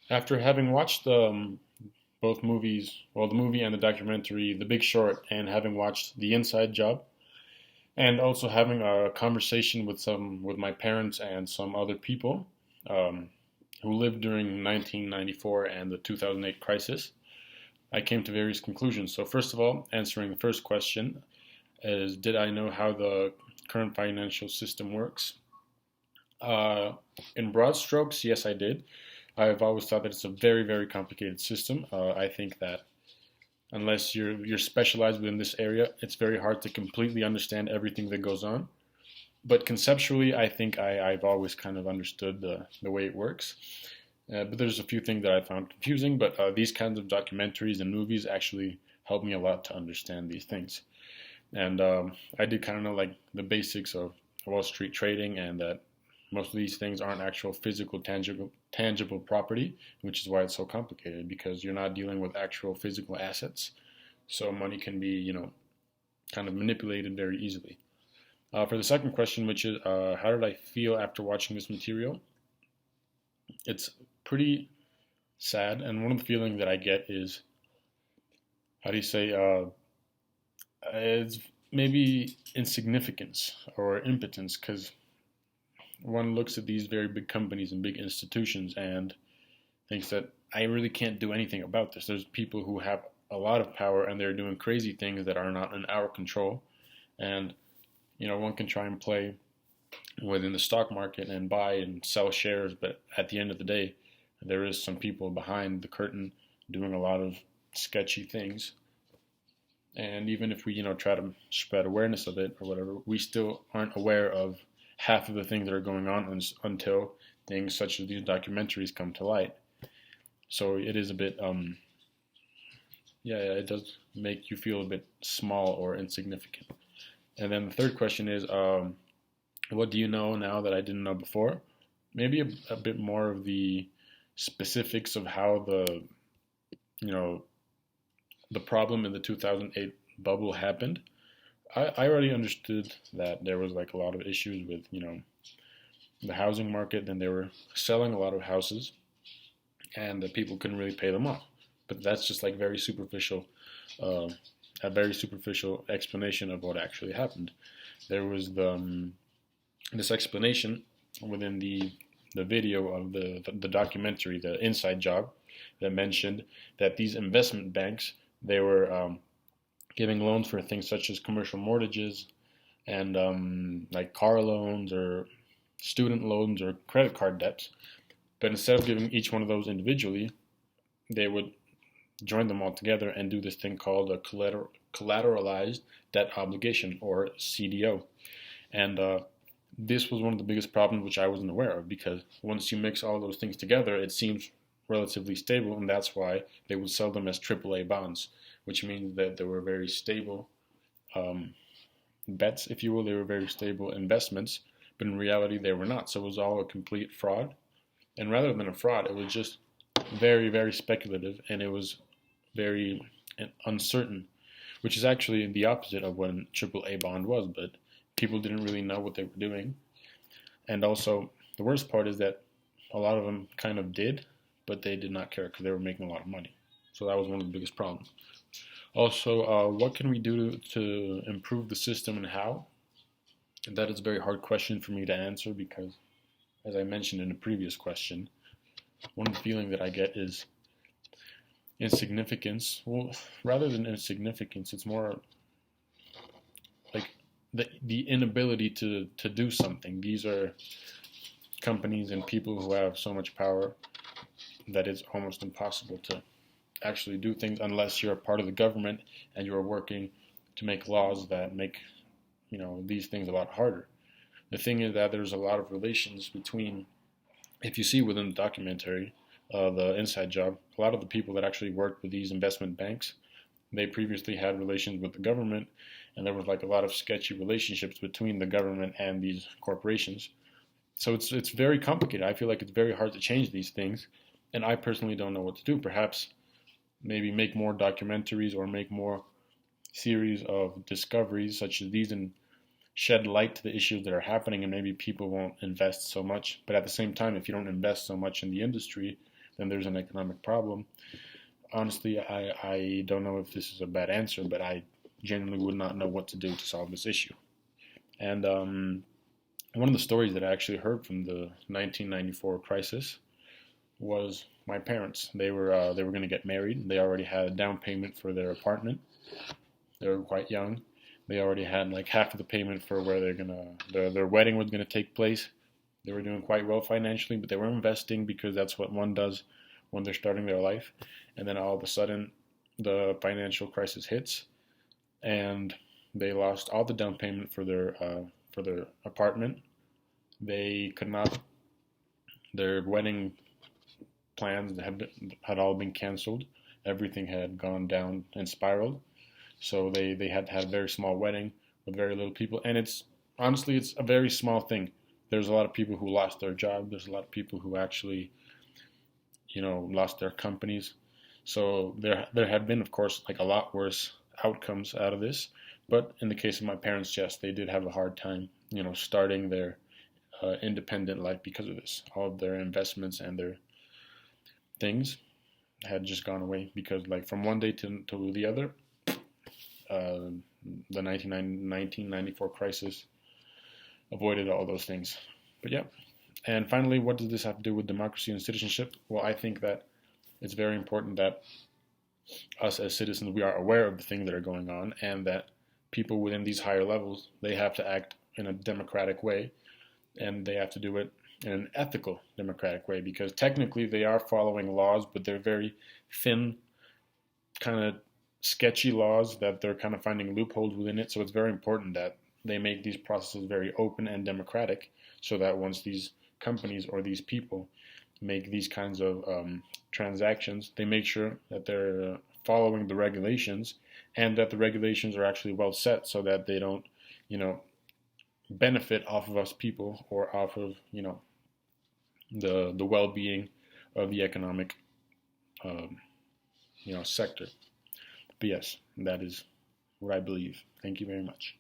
After having watched both movies, well, the movie and the documentary, The Big Short, and having watched The Inside Job, and also having a conversation with my parents and some other people um, who lived during 1994 and the 2008 crisis, I came to various conclusions. So first of all, answering the first question is, did I know how the current financial system works? Uh, in broad strokes, yes, I did. I've always thought that it's a very, very complicated system. I think that unless you're specialized within this area, it's very hard to completely understand everything that goes on. But conceptually, I think I've always kind of understood the way it works. But there's a few things that I found confusing. But these kinds of documentaries and movies actually help me a lot to understand these things. And I did kind of know like the basics of Wall Street trading, and that most of these things aren't actual physical tangible property, which is why it's so complicated because you're not dealing with actual physical assets. So money can be, kind of manipulated very easily. For the second question, which is how did I feel after watching this material? It's pretty sad, and one of the feelings that I get is, how do you say, it's maybe insignificance or impotence, because one looks at these very big companies and big institutions and thinks that I really can't do anything about this. There's people who have a lot of power and they're doing crazy things that are not in our control. And, one can try and play within the stock market and buy and sell shares, but at the end of the day, there is some people behind the curtain doing a lot of sketchy things. And even if we, try to spread awareness of it or whatever, we still aren't aware of half of the things that are going on until things such as these documentaries come to light. So it is a bit, yeah, it does make you feel a bit small or insignificant. And then the third question is, what do you know now that I didn't know before? Maybe a bit more of the specifics of how you know, the problem in the 2008 bubble happened. I already understood that there was like a lot of issues with, the housing market, and they were selling a lot of houses, and the people couldn't really pay them off. But that's just like uh, a very superficial explanation of what actually happened. There was this explanation within the video of the documentary, the Inside Job, that mentioned that these investment banks, they were giving loans for things such as commercial mortgages and like car loans or student loans or credit card debts. But instead of giving each one of those individually, they would join them all together and do this thing called a collateralized debt obligation, or CDO. And this was one of the biggest problems which I wasn't aware of, because once you mix all those things together, it seems relatively stable, and that's why they would sell them as AAA bonds, which means that they were very stable um, bets, if you will. They were very stable investments, but in reality, they were not. So it was all a complete fraud. And rather than a fraud, it was just very, very speculative, and it was very uncertain, which is actually the opposite of what a AAA bond was. But people didn't really know what they were doing. And also, the worst part is that a lot of them kind of did, but they did not care because they were making a lot of money. So that was one of the biggest problems. Also, what can we do to improve the system and how? That is a very hard question for me to answer because, as I mentioned in a previous question, one feeling that I get is insignificance. Well, rather than insignificance, it's more like the inability to do something. These are companies and people who have so much power that it's almost impossible to actually do things unless you're a part of the government and you're working to make laws that make these things a lot harder. The thing is that there's a lot of relations between, if you see within the documentary, the Inside Job, a lot of the people that actually worked with these investment banks, they previously had relations with the government, and there was like a lot of sketchy relationships between the government and these corporations. So it's very complicated. I feel like it's very hard to change these things, and I personally don't know what to do. Perhaps maybe make more documentaries or make more series of discoveries such as these, and shed light to the issues that are happening, and maybe people won't invest so much. But at the same time, if you don't invest so much in the industry, then there's an economic problem. Honestly, I don't know if this is a bad answer, but I genuinely would not know what to do to solve this issue. And one of the stories that I actually heard from the 1994 crisis was my parents. They were going to get married. They already had a down payment for their apartment. They were quite young. They already had like half of the payment for where their wedding was gonna take place. They were doing quite well financially, but they were investing because that's what one does when they're starting their life. And then all of a sudden, the financial crisis hits, and they lost all the down payment for their apartment. They could not. Their wedding plans had all been canceled. Everything had gone down and spiraled. So they had to have a very small wedding with very little people. And it's honestly, it's a very small thing. There's a lot of people who lost their job. There's a lot of people who actually, lost their companies. So there have been, of course, like a lot worse outcomes out of this. But in the case of my parents, yes, they did have a hard time, starting their independent life because of this. All of their investments and their things had just gone away because, like, from one day to the other, the 1994 crisis avoided all those things. But yeah. And finally, what does this have to do with democracy and citizenship? Well, I think that it's very important that us as citizens, we are aware of the things that are going on, and that people within these higher levels, they have to act in a democratic way, and they have to do it in an ethical democratic way, because technically they are following laws, but they're very thin, kind of sketchy laws that they're kind of finding loopholes within it. So it's very important that they make these processes very open and democratic, so that once these companies or these people make these kinds of transactions, they make sure that they're following the regulations, and that the regulations are actually well set, so that they don't, benefit off of us people, or off of, the well-being of the economic, sector. But yes, that is what I believe. Thank you very much.